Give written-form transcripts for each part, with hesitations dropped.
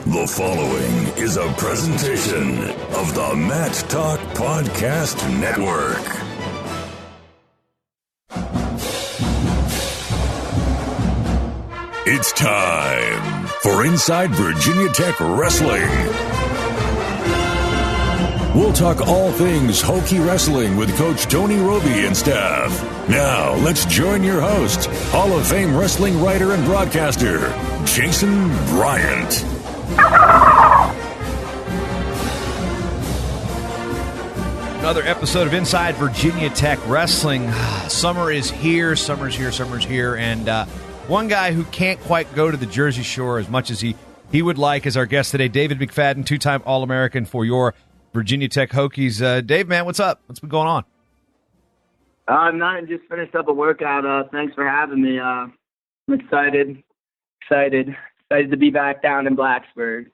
The following is a presentation of the Mat Talk Podcast Network. It's time for Inside Virginia Tech Wrestling. We'll talk all things Hokie wrestling with Coach Tony Roby and staff. Now, let's join your host, Hall of Fame wrestling writer and broadcaster, Jason Bryant. Another episode of Inside Virginia Tech Wrestling. Summer is here, summer's here, and one guy who can't quite go to the Jersey Shore as much as he would like is our guest today, David McFadden, two-time All-American for your Virginia Tech Hokies. Dave, man, what's up? What's been going on? Nothing, just finished up a workout. Thanks for having me. I'm excited to be back down in Blacksburg.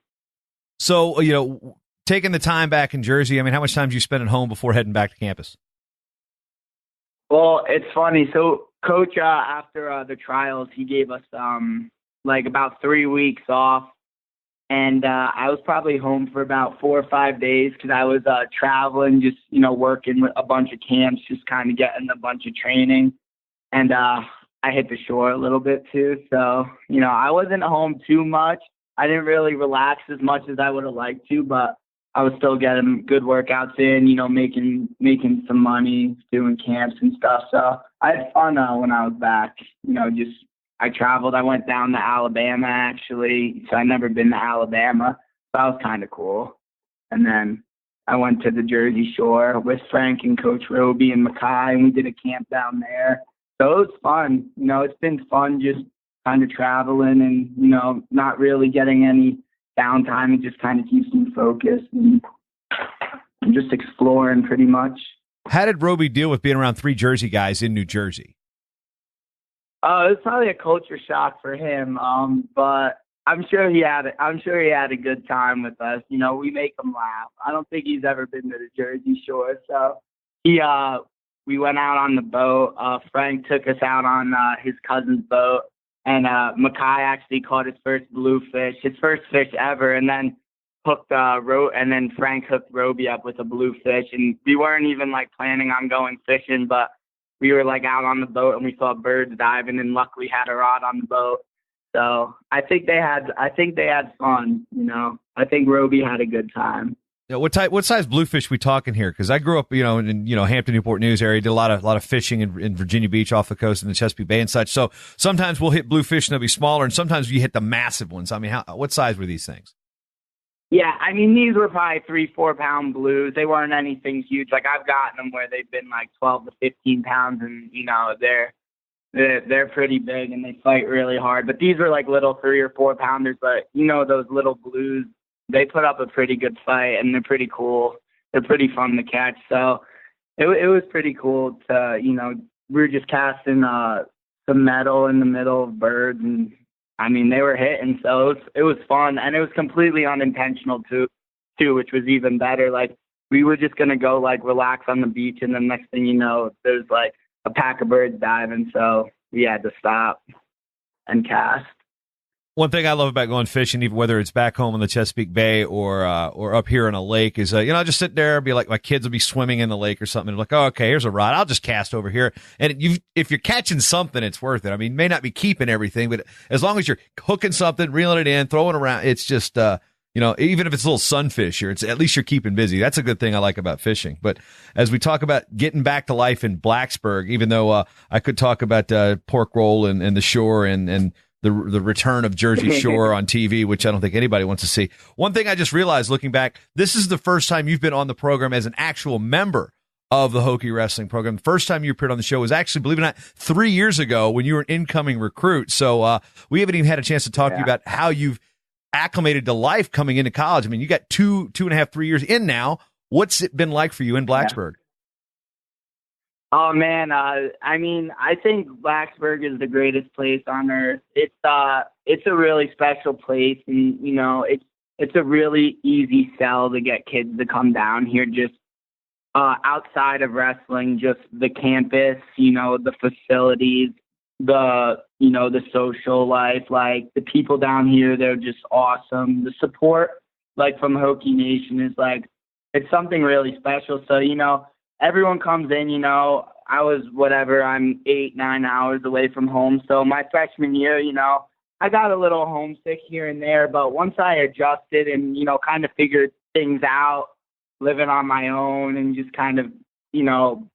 So, taking the time back in Jersey, I mean, how much time did you spend at home before heading back to campus? Well, it's funny. So, Coach, after the trials, he gave us about 3 weeks off. And I was probably home for about 4 or 5 days because I was traveling, just, working with a bunch of camps, just kind of getting a bunch of training. And I hit the shore a little bit too. So, I wasn't home too much. I didn't really relax as much as I would have liked to, but I was still getting good workouts in, making some money, doing camps and stuff. So I had fun when I was back, I traveled. I went down to Alabama, actually. So I'd never been to Alabama. So that was kind of cool. And then I went to the Jersey Shore with Frank and Coach Roby and Mackay, and we did a camp down there. So it was fun. It's been fun just kind of traveling and, not really getting any downtime. It just kind of keeps me focused and just exploring pretty much. How did Roby deal with being around three Jersey guys in New Jersey? It was probably a culture shock for him, but I'm sure he had a good time with us. We make him laugh. I don't think he's ever been to the Jersey Shore, so we went out on the boat. Frank took us out on his cousin's boat, and Mackay actually caught his first bluefish, his first fish ever, and then Frank hooked Roby up with a bluefish, and we weren't even planning on going fishing, but we were out on the boat and we saw birds diving and luckily had a rod on the boat. So I think they had fun, I think Roby had a good time. Yeah, what size bluefish we talking here? Because I grew up, in Hampton, Newport News area, did a lot of fishing in Virginia Beach off the coast and the Chesapeake Bay and such. So sometimes we'll hit bluefish and they'll be smaller, and sometimes you hit the massive ones. I mean, what size were these things? Yeah, I mean, these were probably 3-4 pound blues. They weren't anything huge. I've gotten them where they've been 12 to 15 pounds, and they're pretty big and they fight really hard. But these were little 3 or 4 pounders. But those little blues, they put up a pretty good fight, and they're pretty cool. They're pretty fun to catch. So it was pretty cool to we were just casting some metal in the middle of birds, and I mean, they were hitting, so it was fun, and it was completely unintentional too, which was even better. We were just gonna go relax on the beach, and then next thing you know, there's a pack of birds diving, so we had to stop and cast. One thing I love about going fishing, even whether it's back home in the Chesapeake Bay or up here in a lake, is I'll just sit there and be my kids will be swimming in the lake or something, and oh, okay, here's a rod, I'll just cast over here. And if you're catching something, it's worth it. I mean, may not be keeping everything, but as long as you're hooking something, reeling it in, throwing it around, it's just even if it's a little sunfish here, it's at least you're keeping busy. That's a good thing I like about fishing. But as we talk about getting back to life in Blacksburg, even though I could talk about pork roll and the shore and the return of Jersey Shore on TV, which I don't think anybody wants to see. One thing I just realized looking back, this is the first time you've been on the program as an actual member of the Hokie wrestling program. The first time you appeared on the show was actually, believe it or not, 3 years ago when you were an incoming recruit. So we haven't even had a chance to talk to you about how you've acclimated to life coming into college. I mean, you got 2.5, 3 years in now. What's it been like for you in Blacksburg? Oh man, I think Blacksburg is the greatest place on earth. It's a really special place, and it's a really easy sell to get kids to come down here. Just outside of wrestling, just the campus, the facilities, the social life, like the people down here, they're just awesome. The support, like from Hokie Nation, is like, it's something really special. So, everyone comes in, I was I'm 8-9 hours away from home. So my freshman year, I got a little homesick here and there, but once I adjusted and, kind of figured things out, living on my own and just kind of,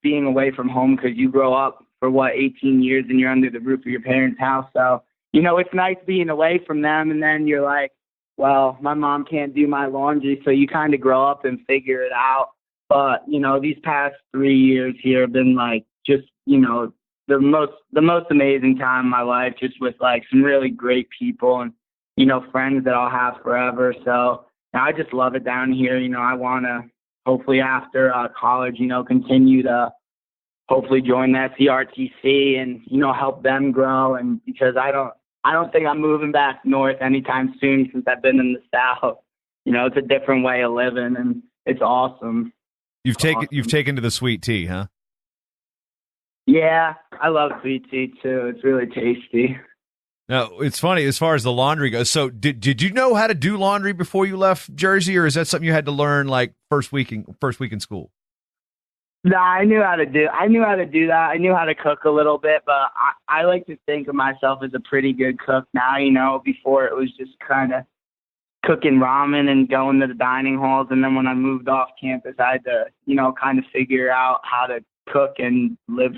being away from home, because you grow up for 18 years and you're under the roof of your parents' house. So, it's nice being away from them. And then you're like, well, my mom can't do my laundry. So you kind of grow up and figure it out. But, these past 3 years here have been like just, the most amazing time in my life, just with like some really great people and, friends that I'll have forever. So I just love it down here. I want to hopefully after college, continue to hopefully join that CRTC and, help them grow. And because I don't think I'm moving back north anytime soon, since I've been in the South. It's a different way of living and it's awesome. You've taken to the sweet tea, huh? Yeah, I love sweet tea too. It's really tasty. Now, it's funny as far as the laundry goes. So did you know how to do laundry before you left Jersey, or is that something you had to learn like first week in school? No, I knew how to do that. I knew how to cook a little bit, but I like to think of myself as a pretty good cook now. Before it was just kind of cooking ramen and going to the dining halls. And then when I moved off campus, I had to, kind of figure out how to cook and live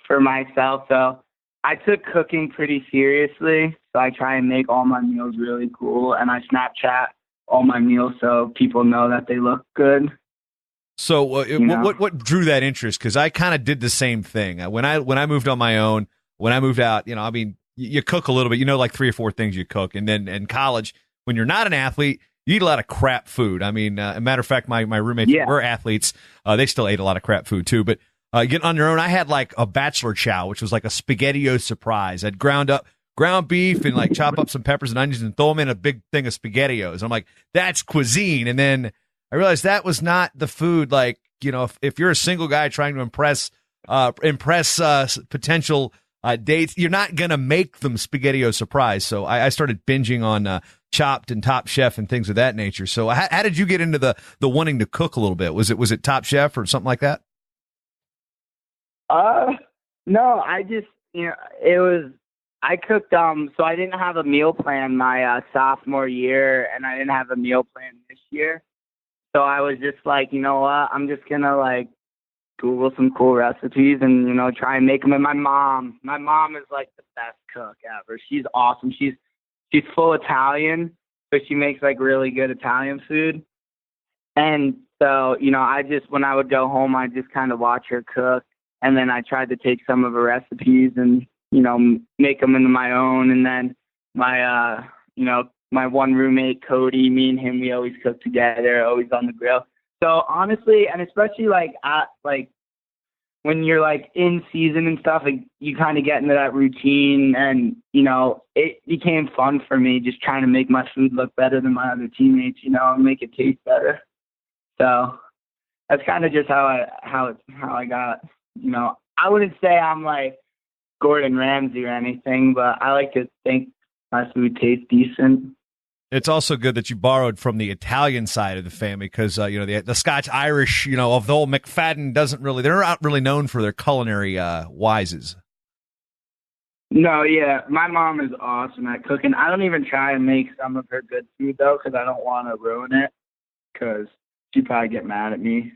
for myself. So I took cooking pretty seriously. So I try and make all my meals really cool. And I Snapchat all my meals so people know that they look good. So what drew that interest? Because I kind of did the same thing. When I moved on my own, when I moved out, you cook a little bit, like 3 or 4 things you cook. And then in college, when you're not an athlete, you eat a lot of crap food. I mean, a matter of fact, my roommates were athletes. They still ate a lot of crap food too. But getting on your own, I had like a bachelor chow, which was like a SpaghettiO surprise. I'd ground beef and like chop up some peppers and onions and throw them in a big thing of SpaghettiOs. I'm like, that's cuisine. And then I realized that was not the food. Like, if you're a single guy trying to impress potential dates, you're not going to make them SpaghettiO surprise. So I started binging on Chopped and Top Chef and things of that nature. So how did you get into the wanting to cook a little bit? Was it Top Chef or something like that? No, I just, I cooked, so I didn't have a meal plan my sophomore year, and I didn't have a meal plan this year. So I was just like, you know what, I'm just going to like Google some cool recipes and, try and make them. And my mom is like the best cook ever. She's awesome. She's full Italian, so she makes like really good Italian food. And so, when I would go home, I just kind of watch her cook. And then I tried to take some of her recipes and, make them into my own. And then my one roommate, Cody, me and him, we always cook together, always on the grill. So honestly, and especially when you're like in season and stuff, like you kind of get into that routine, and it became fun for me just trying to make my food look better than my other teammates, and make it taste better. So that's kind of just how I got. I wouldn't say I'm like Gordon Ramsay or anything, but I like to think my food tastes decent. It's also good that you borrowed from the Italian side of the family, because the Scotch-Irish, of the whole McFadden they're not really known for their culinary wises. No, yeah, my mom is awesome at cooking. I don't even try and make some of her good food though, because I don't want to ruin it, because she'd probably get mad at me.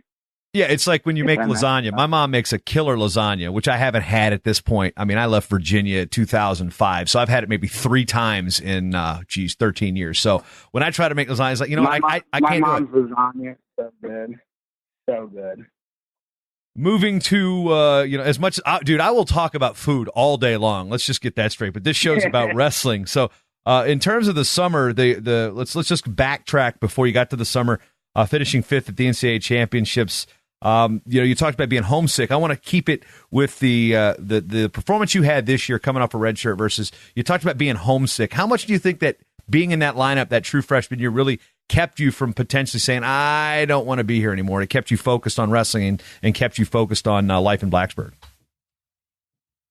Yeah, it's like when you make lasagna. My mom makes a killer lasagna, which I haven't had at this point. I mean, I left Virginia in 2005, so I've had it maybe 3 times in 13 years. So when I try to make lasagna, it's like, I can't do it. My mom's lasagna is so good. So good. Moving to, as much, dude, I will talk about food all day long. Let's just get that straight. But this show's about wrestling. So in terms of the summer, let's just backtrack before you got to the summer, finishing 5th at the NCAA championships. You talked about being homesick. I want to keep it with the performance you had this year coming off a red shirt versus you talked about being homesick. How much do you think that being in that lineup, that true freshman year, really kept you from potentially saying, I don't want to be here anymore? It kept you focused on wrestling and kept you focused on life in Blacksburg.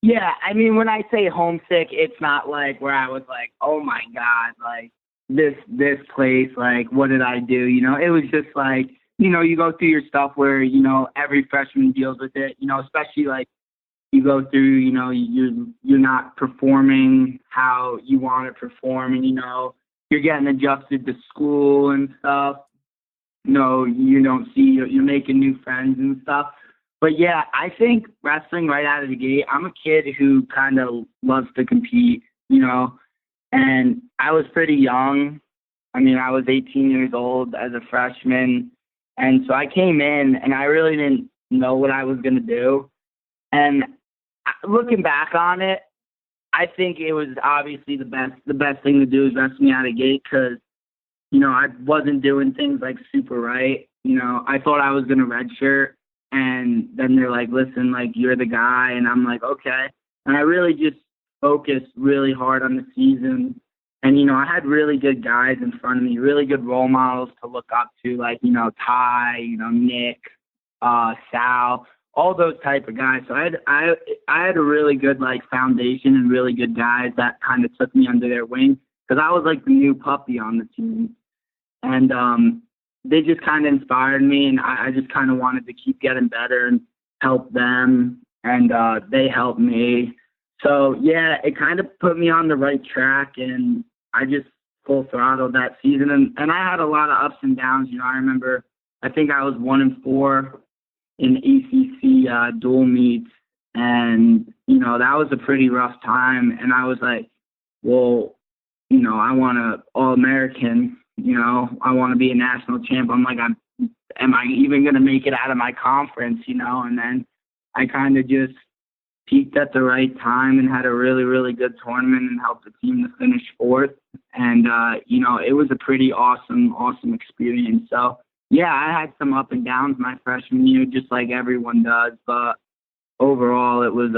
Yeah, I mean, when I say homesick, it's not like where I was like, oh my God, like this place, like what did I do? You know, it was just like, you know, you go through your stuff where, you know, every freshman deals with it, you know, especially like you go through, you know, you're not performing how you want to perform, and, you know, you're getting adjusted to school and stuff. You know, you don't see, you're making new friends and stuff. But yeah, I think wrestling right out of the gate, I'm a kid who kind of loves to compete, you know, and I was pretty young. I mean, I was 18 years old as a freshman. And so I came in and I really didn't know what I was going to do. And looking back on it, I think it was obviously the best thing to do is wrestle me out of the gate, because, you know, I wasn't doing things like super right. You know, I thought I was going to redshirt. And then they're like, listen, like, you're the guy. And I'm like, okay. And I really just focused really hard on the season. And, you know, I had really good guys in front of me, really good role models to look up to, like, you know, Ty, you know, Nick, Sal, all those type of guys. So I had a really good, like, foundation and really good guys that kind of took me under their wing, because I was like the new puppy on the team. And, they just kind of inspired me, and I just kind of wanted to keep getting better and help them, and they helped me. So, yeah, it kind of put me on the right track, and I just full throttled that season. And I had a lot of ups and downs. You know, I remember, I think I was 1-4 in ACC dual meets, and, you know, that was a pretty rough time. And I was like, well, you know, I want an All-American. You know, I want to be a national champ. I'm like, am I even going to make it out of my conference, you know? And then I kind of just peaked at the right time and had a really, really good tournament and helped the team to finish fourth. And, you know, it was a pretty awesome experience. So, yeah, I had some up and downs my freshman year, just like everyone does. But overall, it was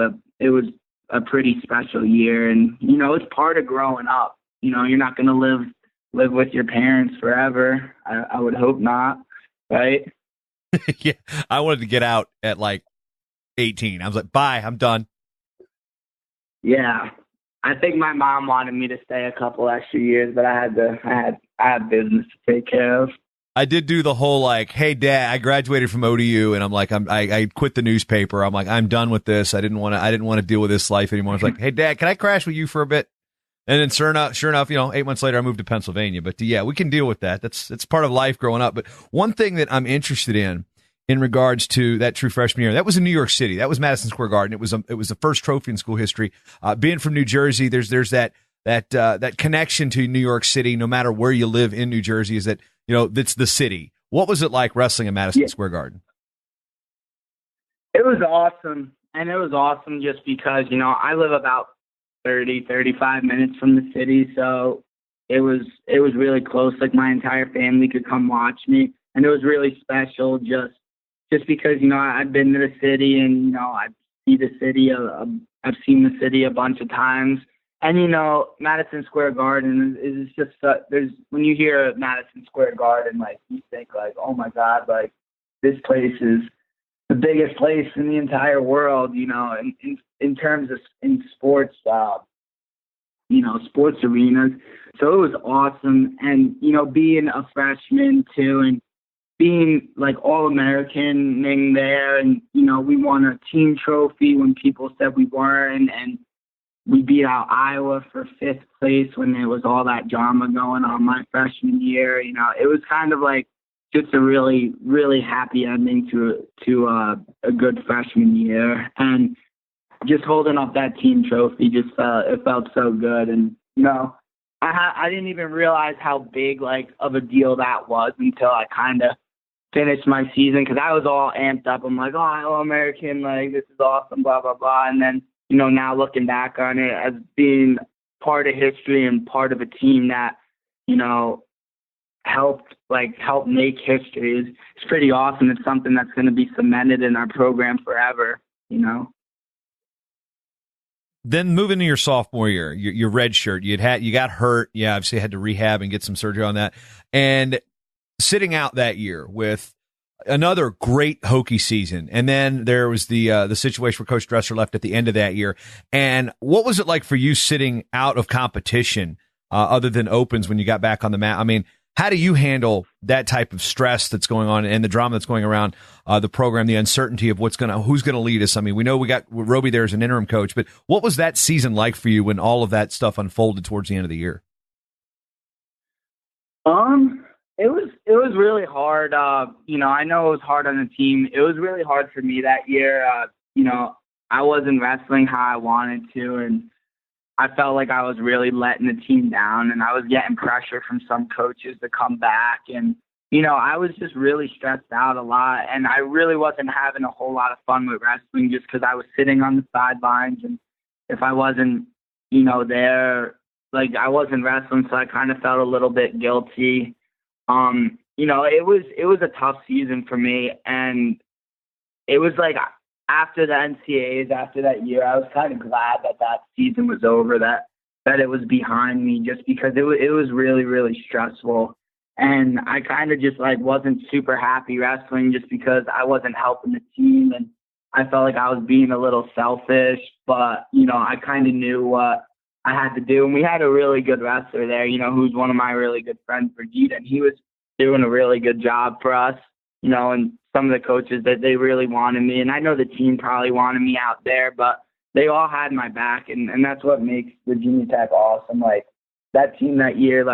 a pretty special year. And, you know, it's part of growing up. You know, you're not going to live with your parents forever. I would hope not, right? Yeah, I wanted to get out at like 18. I was like, bye, I'm done. Yeah, I think my mom wanted me to stay a couple extra years, but I had business to take care of. I did do the whole like, hey, Dad, I graduated from ODU, and I'm like, I quit the newspaper. I'm like, I'm done with this. I didn't want to deal with this life anymore. I was like, hey, Dad, can I crash with you for a bit? And then sure enough, you know, 8 months later, I moved to Pennsylvania. But yeah, we can deal with that. It's part of life growing up. But one thing that I'm interested in regards to that true freshman year, that was in New York City. That was Madison Square Garden. It was the first trophy in school history. Being from New Jersey, there's that connection to New York City. No matter where you live in New Jersey, is that, you know, that's the city. What was it like wrestling in Madison Square Garden? It was awesome, and it was awesome just because, you know, I live about 35 minutes from the city, so it was really close. Like, my entire family could come watch me, and it was really special just because, you know, I've been to the city, and, you know, I've seen the city a bunch of times. And, you know, Madison Square Garden is just when you hear Madison Square Garden, like, you think like, oh my God, like, this place is the biggest place in the entire world, you know, in terms of in sports, you know, sports arenas. So it was awesome. And, you know, being a freshman too, and being like All-American there, and, you know, we won a team trophy when people said we weren't, and we beat out Iowa for 5th place when there was all that drama going on my freshman year. You know, it was kind of like just a really, really happy ending to a good freshman year. And just holding up that team trophy, it felt so good. And, you know, I didn't even realize how big, like, of a deal that was until I kind of finished my season, because I was all amped up. I'm like, oh, All-American, like, this is awesome, blah, blah, blah. And then, you know, now looking back on it as being part of history and part of a team that, you know, helped make history is pretty awesome. It's something that's going to be cemented in our program forever, you know. Then moving to your sophomore year, your red shirt, you got hurt. Yeah, obviously had to rehab and get some surgery on that. And sitting out that year with another great Hokie season. And then there was the situation where Coach Dresser left at the end of that year. And what was it like for you sitting out of competition, other than opens when you got back on the mat? I mean, how do you handle that type of stress that's going on and the drama that's going around the program, the uncertainty of who's going to lead us? I mean, we know we got Roby there as an interim coach, but what was that season like for you when all of that stuff unfolded towards the end of the year? It was really hard. I know it was hard on the team. It was really hard for me that year. I wasn't wrestling how I wanted to, and I felt like I was really letting the team down, and I was getting pressure from some coaches to come back. And, I was just really stressed out a lot, and I really wasn't having a whole lot of fun with wrestling just because I was sitting on the sidelines. And if I wasn't, there, like I wasn't wrestling, so I kind of felt a little bit guilty. It was a tough season for me, and it was like after the NCAAs, after that year, I was kind of glad that season was over, that it was behind me, just because it was really, really stressful. And I kind of just wasn't super happy wrestling just because I wasn't helping the team, and I felt like I was being a little selfish, but, I kind of knew what I had to do. And we had a really good wrestler there, who's one of my really good friends, Brigitte, and he was doing a really good job for us, and some of the coaches that they really wanted me. And I know the team probably wanted me out there, but they all had my back. And that's what makes Virginia Tech awesome. Like that team that year,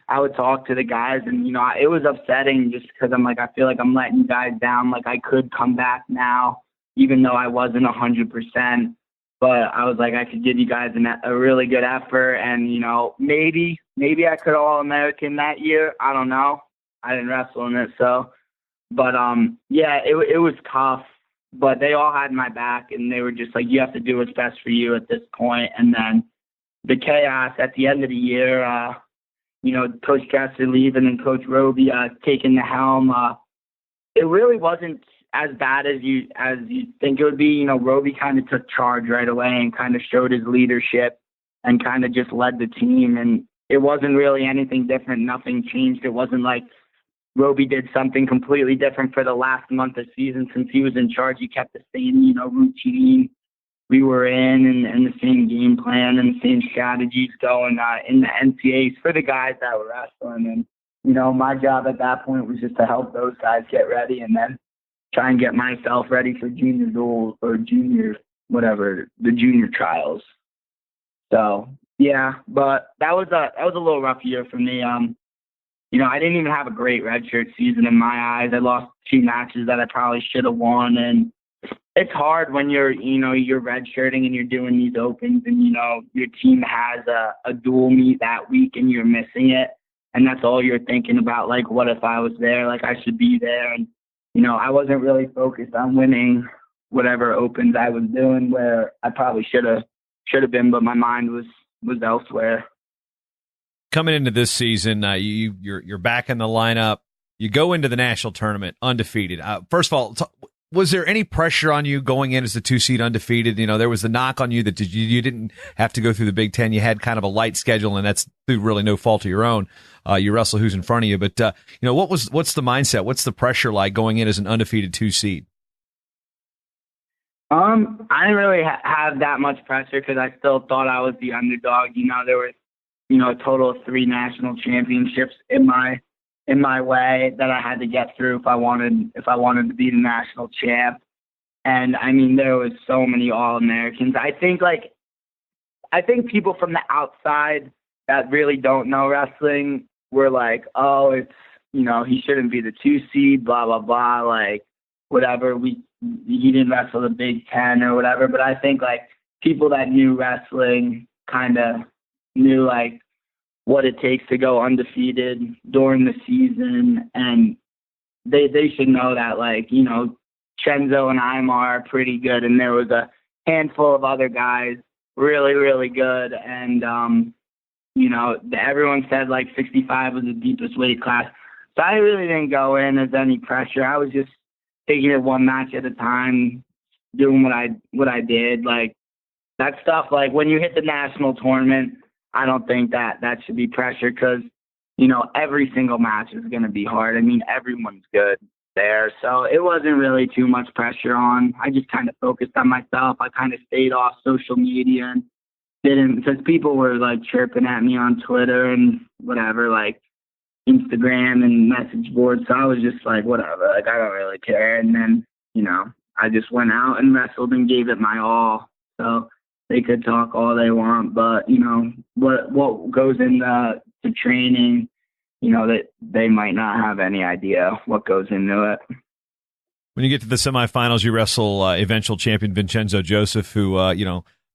I would talk to the guys, and, it was upsetting just because I'm like, I feel like I'm letting you guys down. Like I could come back now, even though I wasn't 100%. But I was like, I could give you guys a really good effort. And, maybe I could All-American that year. I don't know. I didn't wrestle in it. So, but, it was tough. But they all had my back, and they were just like, you have to do what's best for you at this point. And then the chaos at the end of the year, Coach Dresser leaving and Coach Roby taking the helm, it really wasn't as bad as you think it would be. Roby kind of took charge right away and kind of showed his leadership and kind of just led the team. And it wasn't really anything different. Nothing changed. It wasn't like Roby did something completely different for the last month of season. Since he was in charge, he kept the same, routine we were in, and the same game plan and the same strategies going in the NCAAs for the guys that were wrestling. And, my job at that point was just to help those guys get ready and then try and get myself ready for junior duels or junior trials. So yeah, but that was a little rough year for me. I didn't even have a great redshirt season in my eyes. I lost 2 matches that I probably should have won, and it's hard when you're redshirting and you're doing these opens, and your team has a dual meet that week and you're missing it, and that's all you're thinking about. Like, what if I was there? Like, I should be there. And I wasn't really focused on winning whatever opens I was doing, where I probably should have been, but my mind was elsewhere. Coming into this season, you're back in the lineup. You go into the national tournament undefeated. First of all, was there any pressure on you going in as the 2 seed undefeated? There was the knock on you that you didn't have to go through the Big Ten. You had kind of a light schedule, and that's through really no fault of your own. You wrestle who's in front of you. But, what's the mindset? What's the pressure like going in as an undefeated 2 seed? I didn't really have that much pressure because I still thought I was the underdog. There were, a total of 3 national championships in my way that I had to get through if I wanted to be the national champ. And I mean, there was so many All-Americans. I think people from the outside that really don't know wrestling were like, oh, it's, he shouldn't be the 2 seed, blah, blah, blah. Like, whatever, he didn't wrestle the Big Ten or whatever. But I think people that knew wrestling kind of knew what it takes to go undefeated during the season. And they should know that Chenzo and Imar are pretty good. And there was a handful of other guys really, really good. And, everyone said 65 was the deepest weight class. So I really didn't go in as any pressure. I was just taking it one match at a time, doing what I did. That stuff, when you hit the national tournament, I don't think that should be pressure because, every single match is going to be hard. I mean, everyone's good. there. So it wasn't really too much pressure on. I just kind of focused on myself. I kind of stayed off social media and didn't, because people were like chirping at me on Twitter and whatever, like Instagram and message boards. So I was just like, whatever, like I don't really care. And then, I just went out and wrestled and gave it my all. So they could talk all they want, but what goes into the training, that they might not have any idea what goes into it. When you get to the semifinals, you wrestle eventual champion Vincenzo Joseph, who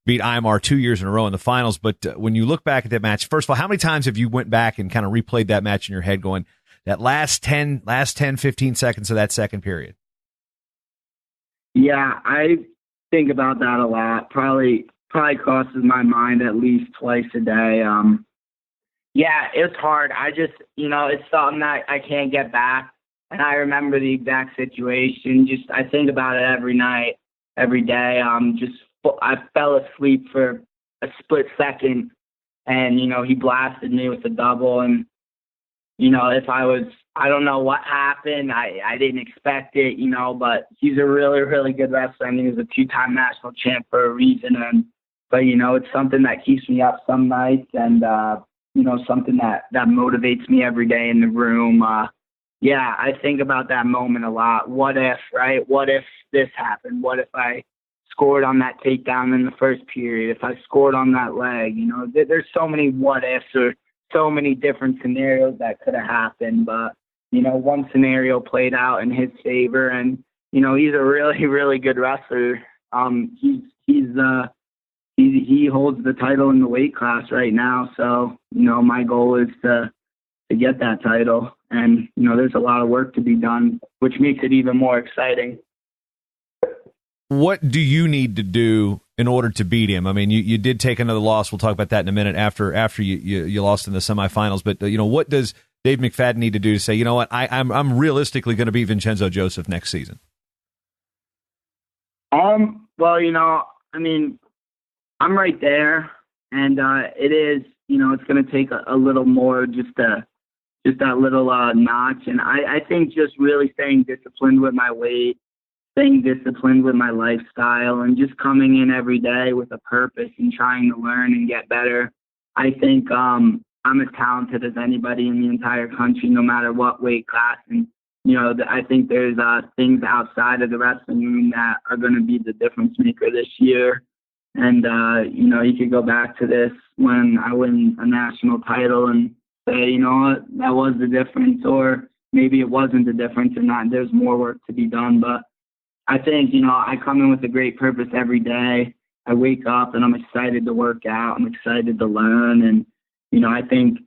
beat IMR 2 years in a row in the finals. But when you look back at that match, first of all, how many times have you went back and kind of replayed that match in your head, going that last 10, 15 seconds of that second period? Yeah, I think about that a lot. Probably crosses my mind at least twice a day. Yeah, it's hard. I just, it's something that I can't get back. And I remember the exact situation. Just, I think about it every night, every day. I fell asleep for a split second and, he blasted me with a double. And, I don't know what happened. I didn't expect it, but he's a really, really good wrestler. I mean, he was a 2-time national champ for a reason. But it's something that keeps me up some nights and, something that motivates me every day in the room. Yeah, I think about that moment a lot. What if, right? What if this happened? What if I scored on that takedown in the first period? If I scored on that leg, there's so many what ifs or so many different scenarios that could have happened. But, one scenario played out in his favor, and, he's a really, really good wrestler. He holds the title in the weight class right now. So, my goal is to get that title. And, there's a lot of work to be done, which makes it even more exciting. What do you need to do in order to beat him? I mean, you did take another loss. We'll talk about that in a minute after you lost in the semifinals. But, what does Dave McFadden need to do to say, you know what, I'm realistically going to beat Vincenzo Joseph next season? Well, I mean, I'm right there, and it is, it's going to take a little more, just that little notch. And I think just really staying disciplined with my weight, staying disciplined with my lifestyle, and just coming in every day with a purpose and trying to learn and get better. I think I'm as talented as anybody in the entire country, no matter what weight class. And, I think there's things outside of the wrestling room that are going to be the difference maker this year. And, you could go back to this when I win a national title and say, what, that was the difference, or maybe it wasn't the difference and not, there's more work to be done. But I think, I come in with a great purpose every day. I wake up and I'm excited to work out. I'm excited to learn. And, I think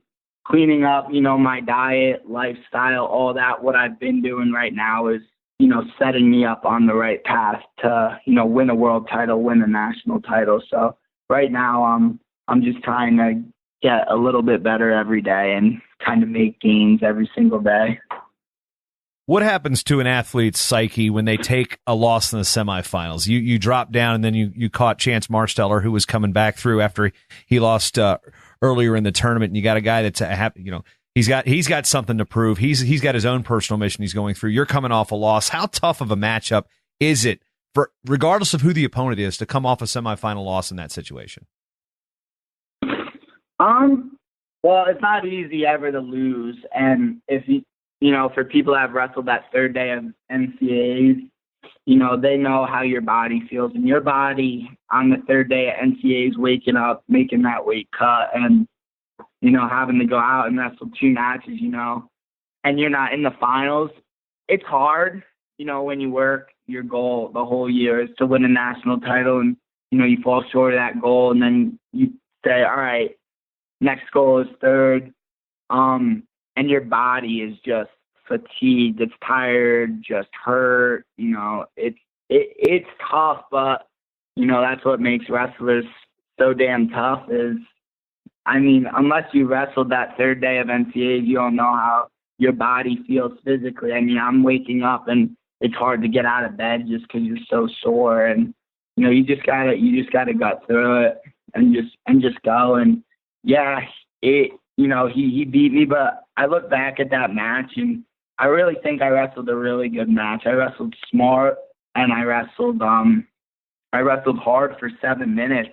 cleaning up, my diet, lifestyle, all that, what I've been doing right now is, setting me up on the right path to, win a world title, win a national title. So right now I'm just trying to get a little bit better every day and kind of make gains every single day. What happens to an athlete's psyche when they take a loss in the semifinals? You drop down, and then you caught Chance Marsteller, who was coming back through after he lost earlier in the tournament. And you got a guy that's he's got something to prove. He's got his own personal mission he's going through. You're coming off a loss. How tough of a matchup is it, for regardless of who the opponent is, to come off a semifinal loss in that situation? Well, it's not easy ever to lose, and if for people that have wrestled that third day of NCAAs, they know how your body feels. And your body on the third day of NCAAs, waking up, making that weight cut, and, having to go out and wrestle 2 matches, and you're not in the finals. It's hard, when you work your goal the whole year is to win a national title, and, you fall short of that goal, and then you say, all right, next goal is third. And your body is just fatigued, it's tired, just hurt. It's tough, but that's what makes wrestlers so damn tough. Is, I mean, unless you wrestled that third day of NCAAs, you don't know how your body feels physically. I mean, I'm waking up and it's hard to get out of bed just because you're so sore, and you just gotta gut through it and just go. And yeah, he beat me, but I look back at that match and I really think I wrestled a really good match. I wrestled smart, and I wrestled hard for 7 minutes.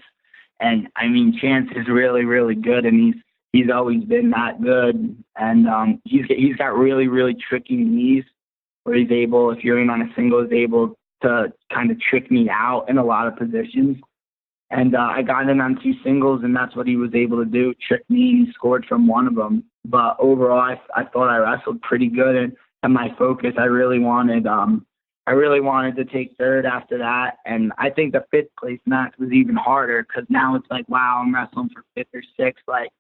And I mean, Chance is really, really good, and he's always been that good. And he's got really, really tricky knees where he's able, if you're in on a single, is able to kind of trick me out in a lot of positions. And I got in on 2 singles, and that's what he was able to do, trick me, and he scored from one of them. But overall, I thought I wrestled pretty good, and my focus, I really wanted to take third after that. And I think the 5th place match was even harder, because now it's like, wow, I'm wrestling for 5th or 6th. Like,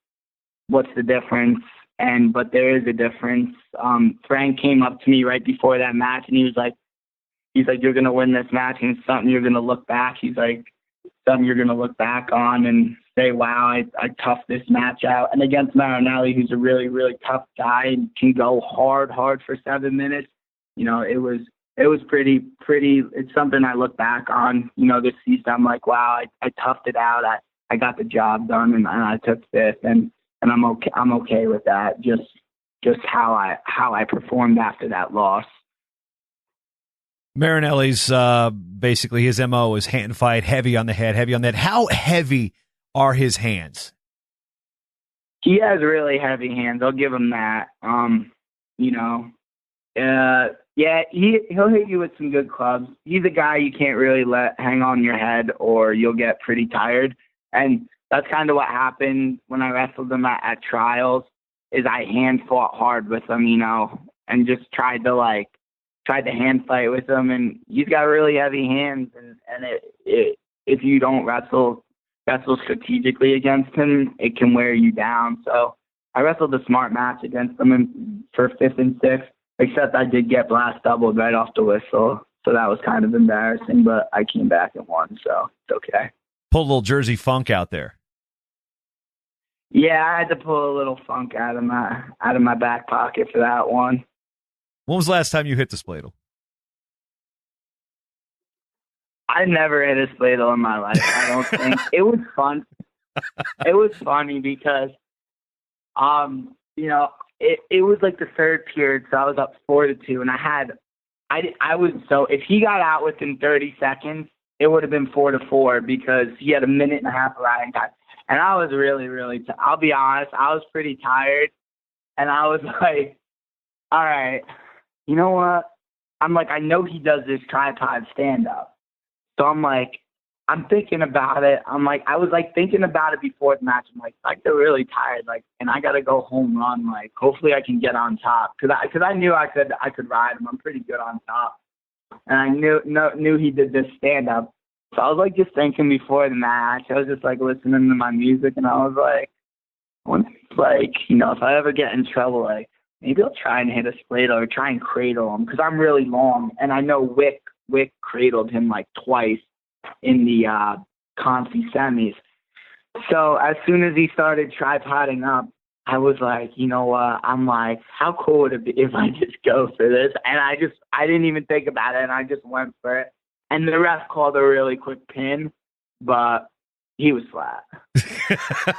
what's the difference? But there is a difference. Frank came up to me right before that match, and he's like, you're going to win this match, and it's something you're going to look back. He's like, something you're going to look back on and say, wow, I toughed this match out. And against Marinelli, who's a really, really tough guy and can go hard for 7 minutes, you know, it was pretty, it's something I look back on, you know, this season. I'm like, wow, I toughed it out. I got the job done, and I took 5th, and I'm okay with that. Just how I performed after that loss. Marinelli's basically his MO is hand fight, heavy on the head, heavy on that. How heavy are his hands? He has really heavy hands. I'll give him that. You know, yeah, he'll hit you with some good clubs. He's a guy you can't really let hang on your head, or you'll get pretty tired. And that's kind of what happened when I wrestled him at trials. Is I hand fought hard with him, you know, and just tried to hand fight with him, and he's got really heavy hands, and if you don't wrestle strategically against him, it can wear you down. So I wrestled a smart match against him for 5th and 6th, except I did get blast doubled right off the whistle, so that was kind of embarrassing, but I came back and won, so it's okay. Pull a little Jersey funk out there. Yeah, I had to pull a little funk out of my back pocket for that one. When was the last time you hit the spladle? I never hit a spladle in my life, I don't think. It was fun. It was funny because, you know, it was like the 3rd period, so I was up 4-2, and if he got out within 30 seconds, it would have been 4-4 because he had a minute and a half of riding time. And I was really, really, I'll be honest, I was pretty tired, and I was like, all right, you know what? I'm like, I know he does this tripod stand-up. So I'm like, I'm thinking about it. I was like thinking about it before the match. I'm like, they're really tired. Like, and I got to go home run. Like, hopefully I can get on top. Cause I knew I could ride him. I'm pretty good on top. And I knew he did this stand-up. So I was like just thinking before the match. I was just like listening to my music, and I was like, you know, if I ever get in trouble, like, maybe I'll try and hit a spladle or try and cradle him, because I'm really long, and I know Wick cradled him like twice in the confi semis. So as soon as he started tripoding up, I was like, you know what? I'm like, how cool would it be if I just go for this? And I didn't even think about it, and I just went for it. And the ref called a really quick pin, but he was flat.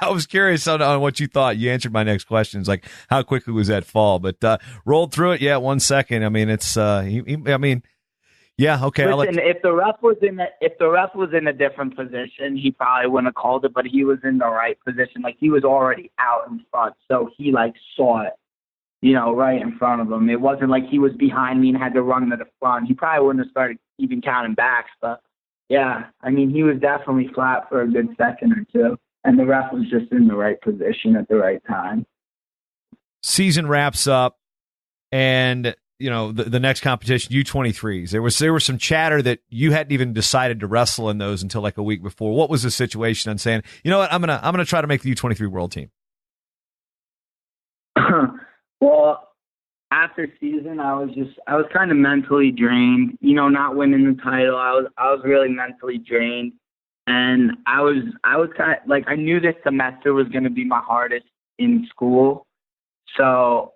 I was curious on what you thought. You answered my next question. It's like, how quickly was that fall? But rolled through it, 1 second. I mean, it's yeah, okay. Listen, if the ref was in a different position, he probably wouldn't have called it. But he was in the right position. Like, he was already out in front, so he like saw it, you know, right in front of him. It wasn't like he was behind me and had to run to the front. He probably wouldn't have started even counting backs, but yeah, I mean, he was definitely flat for a good second or two, and the ref was just in the right position at the right time. Season wraps up, and you know the next competition, U23s. There was some chatter that you hadn't even decided to wrestle in those until like a week before. What was the situation on saying, you know what, I'm gonna try to make the U23 world team? Well, after season, I was kind of mentally drained. You know, not winning the title, I was really mentally drained, and I was kind of like, I knew this semester was going to be my hardest in school, so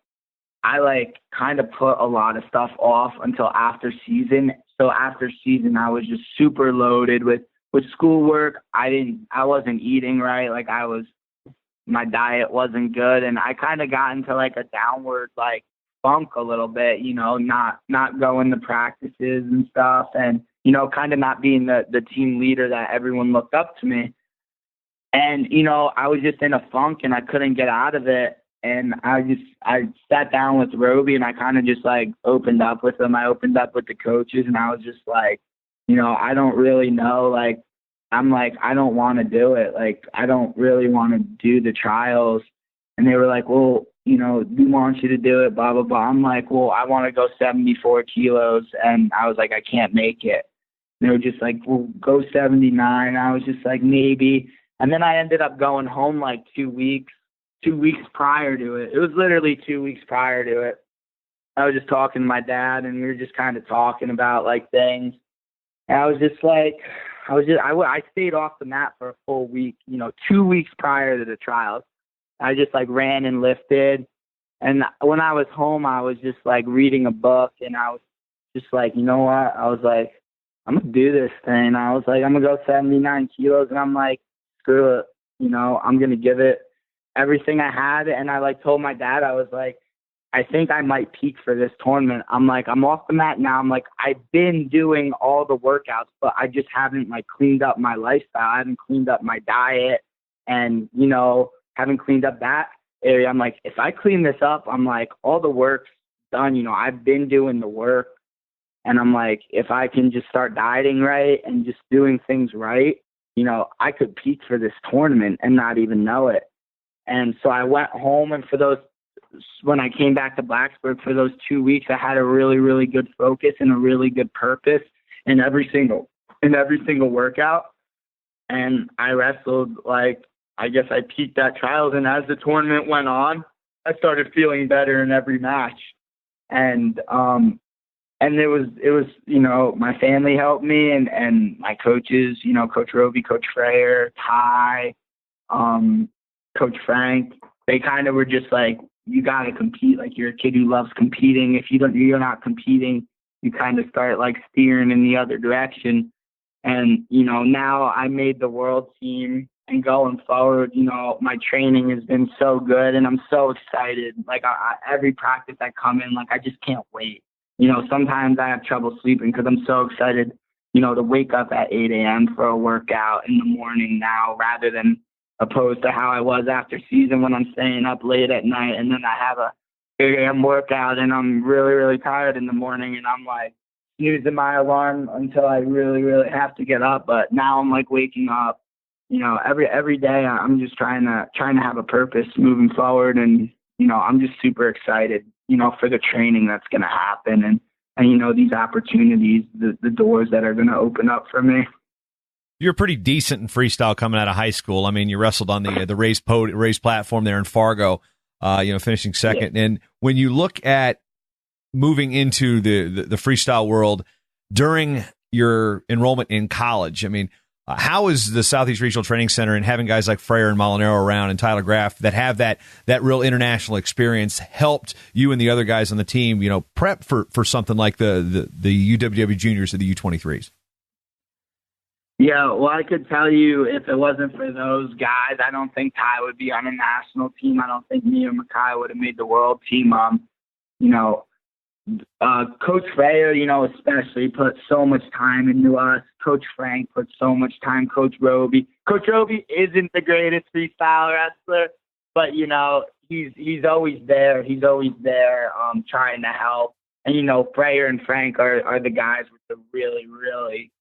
I like kind of put a lot of stuff off until after season. So after season, I was just super loaded with schoolwork. I wasn't eating right. Like, my diet wasn't good, and I kind of got into like a downward like funk a little bit, not going to practices and stuff, and, kind of not being the team leader that everyone looked up to me. And, I was just in a funk and I couldn't get out of it. And I sat down with Roby and I kind of just like opened up with him. I opened up with the coaches and I was just like, I don't really know. Like, I'm like, I don't want to do it. Like, I don't really want to do the trials. And they were like, well, we want you to do it, blah, blah, blah. I'm like, well, I want to go 74 kilos. And I was like, I can't make it. And they were just like, well, go 79. I was just like, maybe. And then I ended up going home like 2 weeks prior to it. It was literally 2 weeks prior to it. I was just talking to my dad and we were just kind of talking about like things. And I was just like, I stayed off the mat for a full week, 2 weeks prior to the trials. I just like ran and lifted. And when I was home, I was just like reading a book and I was just like, you know what? I was like, I'm going to do this thing. I was like, I'm going to go 79 kilos. And I'm like, screw it. I'm going to give it everything I had. And I like told my dad, I was like, I think I might peak for this tournament. I'm like, I'm off the mat now. I'm like, I've been doing all the workouts, but I just haven't like cleaned up my lifestyle. I haven't cleaned up my diet and, haven't cleaned up that area. I'm like, if I clean this up, I'm like, all the work's done. I've been doing the work. And I'm like, if I can just start dieting right and just doing things right, I could peak for this tournament and not even know it. And so I went home, and when I came back to Blacksburg for those 2 weeks, I had a really, really good focus and a really good purpose in every single workout. And I wrestled like, I guess I peaked at trials. And as the tournament went on, I started feeling better in every match. And it was, my family helped me and my coaches, Coach Roby, Coach Freyer, Ty, Coach Frank, they kind of were just like, you got to compete. Like, you're a kid who loves competing. If you're not competing, you kind of start like steering in the other direction. And, now I made the world team and going forward, my training has been so good and I'm so excited. Like every practice I come in, like, I just can't wait. Sometimes I have trouble sleeping because I'm so excited, to wake up at 8 a.m. for a workout in the morning now, rather than opposed to how I was after season when I'm staying up late at night and then I have a 8 a.m. workout and I'm really, really tired in the morning and I'm like snoozing my alarm until I really, really have to get up. But now I'm like waking up, every day I'm just trying to have a purpose moving forward. And, I'm just super excited, for the training that's going to happen and, these opportunities, the doors that are going to open up for me. You're pretty decent in freestyle coming out of high school. I mean, you wrestled on the raised platform there in Fargo, finishing second. Yeah. And when you look at moving into the freestyle world during your enrollment in college, I mean, how is the Southeast Regional Training Center and having guys like Freyer and Molinaro around and Tyler Graff that have that real international experience helped you and the other guys on the team, prep for something like the UWW juniors or the U23s? Yeah, well, I could tell you if it wasn't for those guys, I don't think Ty would be on a national team. I don't think me or Makai would have made the world team. Coach Freyer, especially put so much time into us. Coach Frank put so much time. Coach Roby. Coach Roby isn't the greatest freestyle wrestler, but, he's always there. He's always there trying to help. And, Freyer and Frank are the guys with the really, really,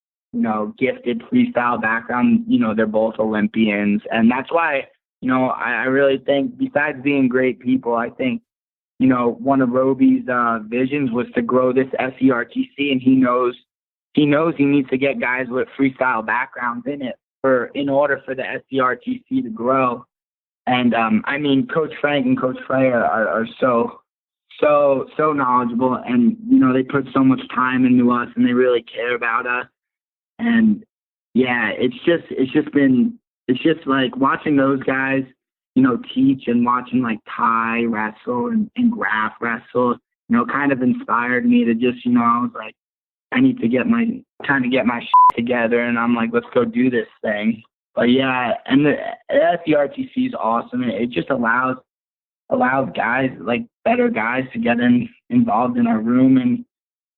gifted freestyle background. They're both Olympians. And that's why, I really think, besides being great people, I think, one of Roby's visions was to grow this SERTC, and he knows he needs to get guys with freestyle backgrounds in order for the SERTC to grow. And Coach Frank and Coach Freyer are so knowledgeable, and they put so much time into us, and they really care about us. And yeah, it's just like watching those guys, teach and watching like Ty wrestle and Graff wrestle, kind of inspired me to just, I was like, I need to get my shit together. And I'm like, let's go do this thing. But yeah, and the SERTC is awesome. It just allows, allows guys, like better guys, to get involved in our room. And,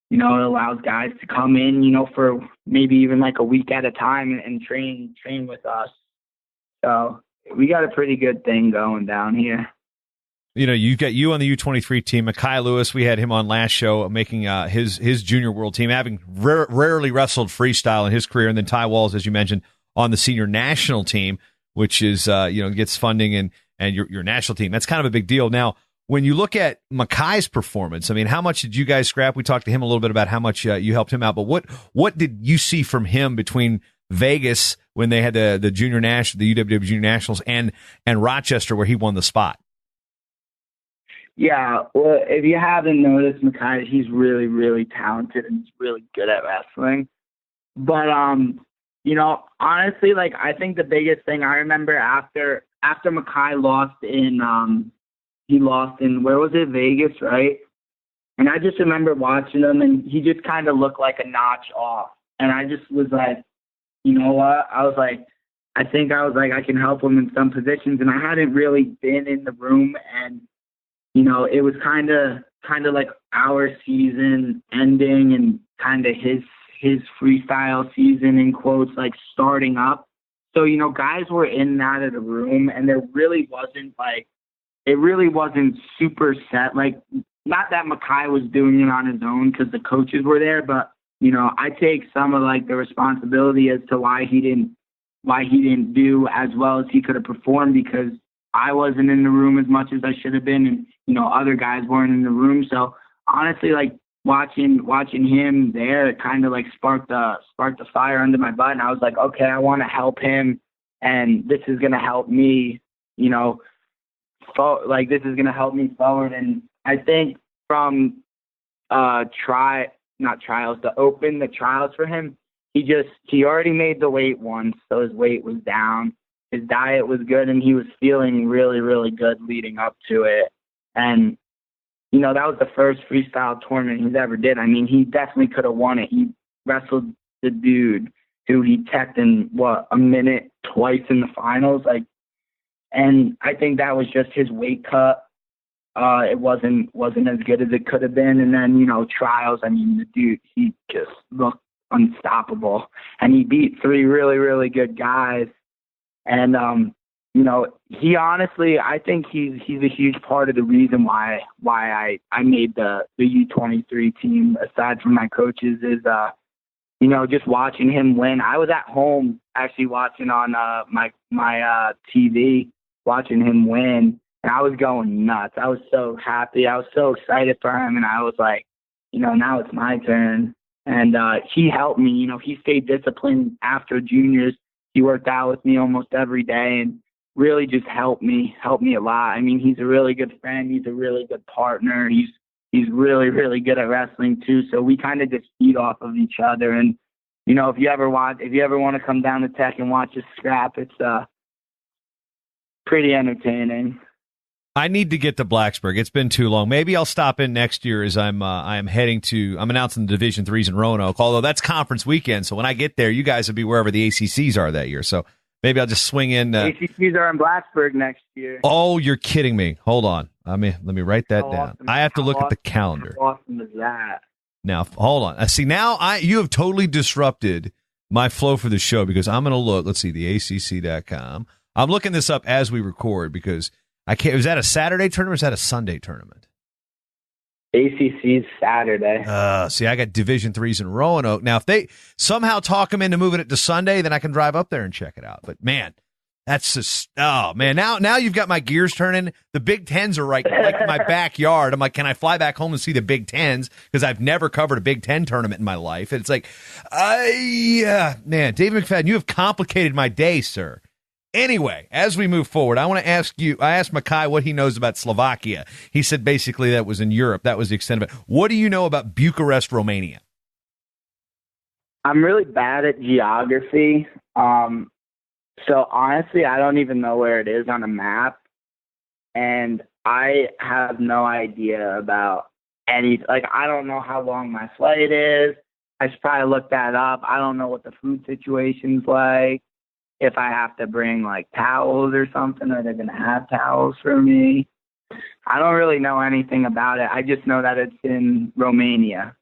it allows guys to come in, for maybe even like a week at a time and train with us. So we got a pretty good thing going down here. You've got you on the U23 team. Mekhi Lewis, we had him on last show, making his junior world team, having rarely wrestled freestyle in his career. And then Ty Walls, as you mentioned, on the senior national team, which is, gets funding and your national team. That's kind of a big deal. Now, when you look at Mekhi's performance, I mean, how much did you guys scrap? We talked to him a little bit about how much you helped him out, but what did you see from him between Vegas when they had the junior national, the UWW junior nationals, and Rochester where he won the spot? Yeah, well, if you haven't noticed, Mekhi, he's really, really talented and he's really good at wrestling. But honestly, like, I think the biggest thing I remember after Mekhi lost in where was it, Vegas, right? And I just remember watching him, and he just kind of looked like a notch off. And I just was like, you know what? I think I can help him in some positions. And I hadn't really been in the room, and it was kind of like our season ending and kind of his freestyle season, in quotes, like starting up. So, guys were in that of the room, and there really wasn't it really wasn't super set. Like, not that Mekhi was doing it on his own because the coaches were there, but, I take some of like the responsibility as to why he didn't do as well as he could have performed, because I wasn't in the room as much as I should have been, and other guys weren't in the room. So honestly, like watching him there, it kind of like sparked the fire under my butt, and I was like, okay, I want to help him, and this is gonna help me, this is gonna help me forward. And I think from the trials for him, he already made the weight once, so his weight was down. His diet was good, and he was feeling really, really good leading up to it. And, that was the first freestyle tournament he's ever did. I mean, he definitely could have won it. He wrestled the dude who he teched in, a minute twice in the finals. And I think that was just his weight cut. It wasn't as good as it could have been. And then, trials, I mean, the dude, he just looked unstoppable. And he beat 3 really, really good guys. And, he honestly, I think he's a huge part of the reason why I made the U23 team, aside from my coaches, is, just watching him win. I was at home actually watching on my TV, watching him win, and I was going nuts. I was so happy. I was so excited for him, and I was like, now it's my turn. And he helped me. He stayed disciplined after juniors. He worked out with me almost every day and really just helped me a lot. I mean, he's a really good friend. He's a really good partner. He's really, really good at wrestling too. So we kind of just feed off of each other. And, if you ever want to come down to Tech and watch us scrap, it's pretty entertaining. I need to get to Blacksburg. It's been too long. Maybe I'll stop in next year as I'm announcing the Division IIIs in Roanoke, although that's conference weekend. So when I get there, you guys will be wherever the ACCs are that year. So maybe I'll just swing in. ACCs are in Blacksburg next year. Oh, you're kidding me. Hold on. Let me write that down. Awesome. I have to look at the calendar. How awesome is that? Now, hold on. See, now you have totally disrupted my flow for the show, because I'm going to look. Let's see, the ACC.com. I'm looking this up as we record because I can't. Was that a Saturday tournament or is that a Sunday tournament? ACC's Saturday. See, I got Division IIIs in Roanoke. Now, if they somehow talk them into moving it to Sunday, then I can drive up there and check it out. But, man, that's just, oh, man. Now you've got my gears turning. The Big Tens are like my backyard. I'm like, can I fly back home and see the Big Tens? Because I've never covered a Big Ten tournament in my life. And it's like, man, David McFadden, you have complicated my day, sir. Anyway, as we move forward, I want to ask you, I asked Mekhi what he knows about Slovakia. He said basically that was in Europe. That was the extent of it. What do you know about Bucharest, Romania? I'm really bad at geography. So honestly, I don't even know where it is on a map. And I have no idea about I don't know how long my flight is. I should probably look that up. I don't know what the food situation's like. If I have to bring like towels or something, are they going to have towels for me? I don't really know anything about it. I just know that it's in Romania.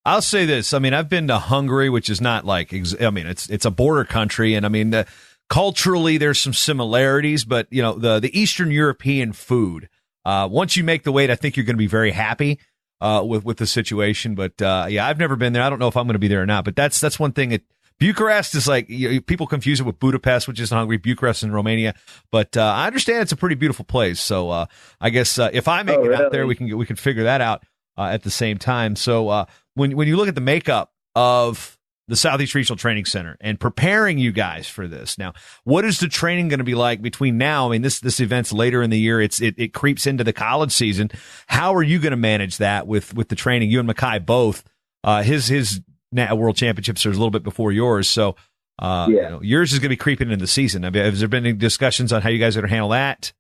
I'll say this. I mean, I've been to Hungary, which is not like, it's a border country. And I mean, culturally, there's some similarities, but, you know, the Eastern European food, once you make the weight, I think you're going to be very happy with the situation. But yeah, I've never been there. I don't know if I'm going to be there or not. But that's one thing. Bucharest is like, people confuse it with Budapest, which is in Hungary. Bucharest in Romania. But I understand it's a pretty beautiful place. So I guess if I make it out there, we can figure that out at the same time. So when you look at the makeup of the Southeast Regional Training Center and preparing you guys for this, now, what is the training going to be like between now? I mean, this event's later in the year. It creeps into the college season. How are you going to manage that with the training? You and Mackay both. His World Championships are a little bit before yours, so yours is going to be creeping into the season. I mean, has there been any discussions on how you guys are going to handle that?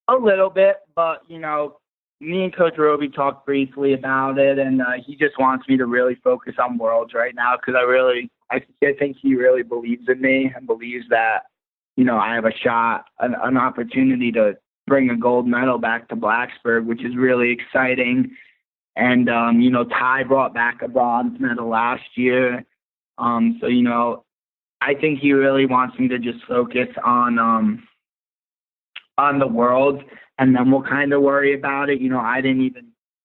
A little bit, but you know, me and Coach Roby talked briefly about it, and he just wants me to really focus on Worlds right now because I think he really believes in me and believes that, you know, I have a shot, an opportunity to bring a gold medal back to Blacksburg, which is really exciting. And, you know, Ty brought back a bronze medal last year. So, you know, I think he really wants me to just focus on the Worlds, and then we'll kind of worry about it. You know,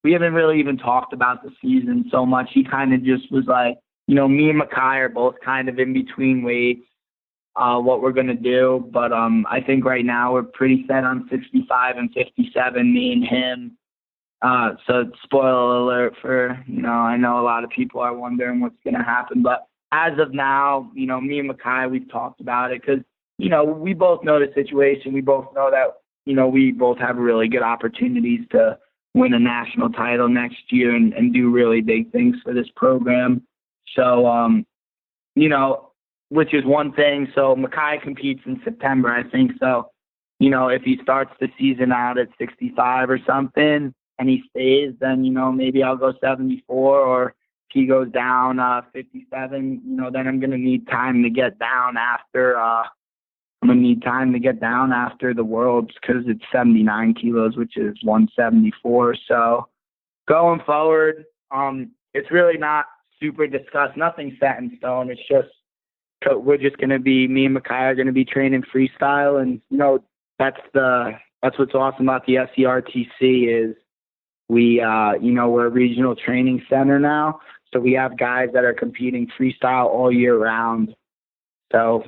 we haven't really even talked about the season so much. He kind of just was like, you know, me and Mackay are both kind of in between weights, what we're going to do. But I think right now we're pretty set on 65 and 57, me and him. So spoiler alert for, you know, I know a lot of people are wondering what's going to happen, but as of now, you know, me and Mackay, we've talked about it because, you know, we both know the situation. We both know that, you know, we both have really good opportunities to win a national title next year and do really big things for this program. So, you know, which is one thing. So Mackay competes in September, I think. So, you know, if he starts the season out at 65 or something, and he stays, then, you know, maybe I'll go 74, or if he goes down 57, you know, then I'm going to need time to get down after the Worlds because it's 79 kilos, which is 174. So going forward, it's really not super discussed. Nothing set in stone. It's just we're just going to be, me and Mackay are going to be training freestyle, and, you know, that's what's awesome about the SERTC is we, you know, we're a regional training center now, so we have guys that are competing freestyle all year round. So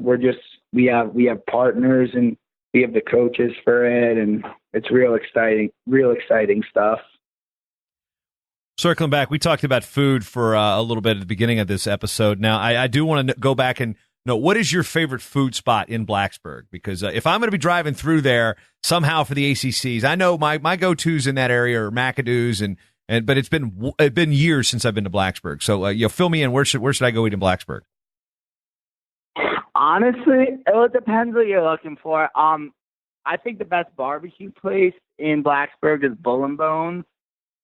we have partners, and we have the coaches for it, and it's real exciting stuff. Circling back, we talked about food for a little bit at the beginning of this episode. Now, I do want to go back and know, what is your favorite food spot in Blacksburg? Because if I'm going to be driving through there somehow for the ACCs, I know my go-tos in that area are McAdoo's, but it's been years since I've been to Blacksburg. So you know, fill me in. Where should I go eat in Blacksburg? Honestly, it depends what you're looking for. I think the best barbecue place in Blacksburg is Bull and Bones,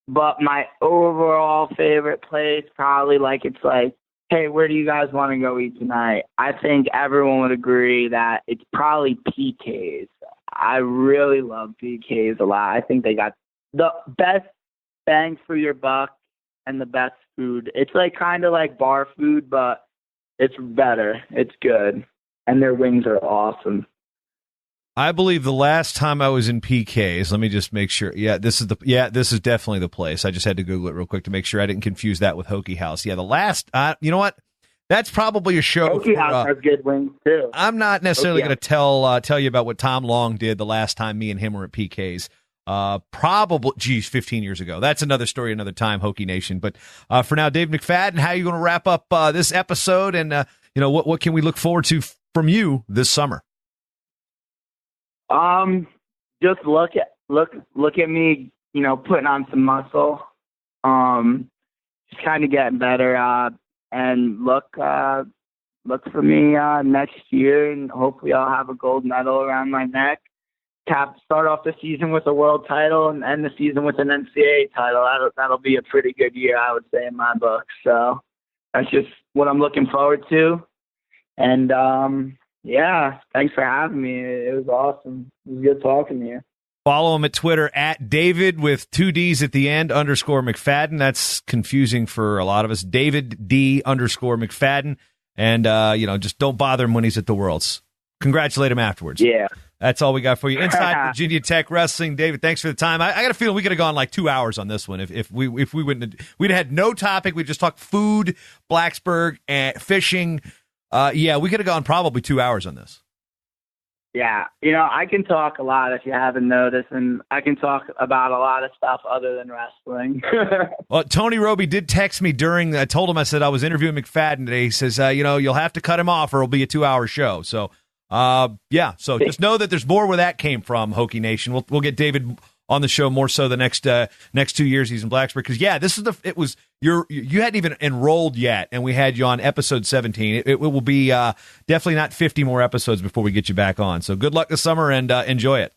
but my overall favorite place probably it's like, hey, where do you guys want to go eat tonight? I think everyone would agree that it's probably PK's. I really love PK's a lot. I think they got the best bang for your buck and the best food. It's like kind of like bar food, but it's better. It's good. And their wings are awesome. I believe the last time I was in PK's, let me just make sure. This is definitely the place. I just had to Google it real quick to make sure I didn't confuse that with Hokie House. Yeah, the last, you know what? That's probably a show. Hokie House has good wings too. I'm not necessarily going to tell you about what Tom Long did the last time me and him were at PK's. Probably, 15 years ago. That's another story, another time, Hokie Nation. But for now, Dave McFadden, how are you going to wrap up this episode? And you know, what can we look forward to from you this summer? Just look at me, you know, putting on some muscle, just kind of getting better, and look for me, next year, and hopefully I'll have a gold medal around my neck. Start off the season with a world title and end the season with an NCAA title. That'll be a pretty good year, I would say, in my book. So that's just what I'm looking forward to. And, Yeah, thanks for having me. It was awesome. It was good talking to you. Follow him at Twitter at David with 2 D's at the end _McFadden. That's confusing for a lot of us. David D _McFadden. And, just don't bother him when he's at the Worlds. Congratulate him afterwards. Yeah. That's all we got for you. Inside Virginia Tech Wrestling. David, thanks for the time. I got a feeling we could have gone like 2 hours on this one if we wouldn't have, we'd had no topic. We just talked food, Blacksburg, and fishing. We could have gone probably 2 hours on this. Yeah, I can talk a lot if you haven't noticed, and I can talk about a lot of stuff other than wrestling. Well, Tony Roby did text me I told him, I said I was interviewing McFadden today. He says, you'll have to cut him off or it'll be a 2-hour show. So, so just know that there's more where that came from, Hokie Nation. We'll get David on the show more so the next 2 years he's in Blacksburg. Because, you hadn't even enrolled yet, and we had you on episode 17. It will be definitely not 50 more episodes before we get you back on. So good luck this summer, and enjoy it.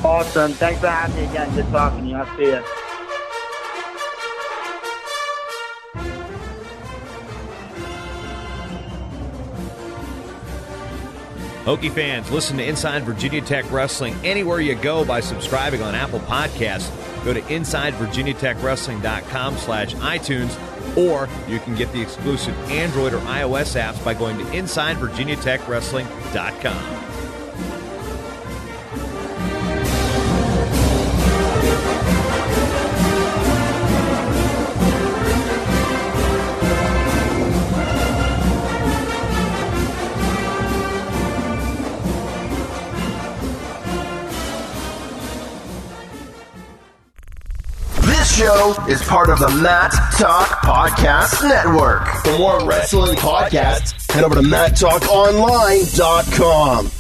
Awesome. Thanks for having me again. Good talking to you. I'll see you. Hokie fans, listen to Inside Virginia Tech Wrestling anywhere you go by subscribing on Apple Podcasts. Go to InsideVirginiaTechWrestling.com/iTunes, or you can get the exclusive Android or iOS apps by going to InsideVirginiaTechWrestling.com. This show is part of the Matt Talk Podcast Network. For more wrestling podcasts, head over to MattTalkOnline.com.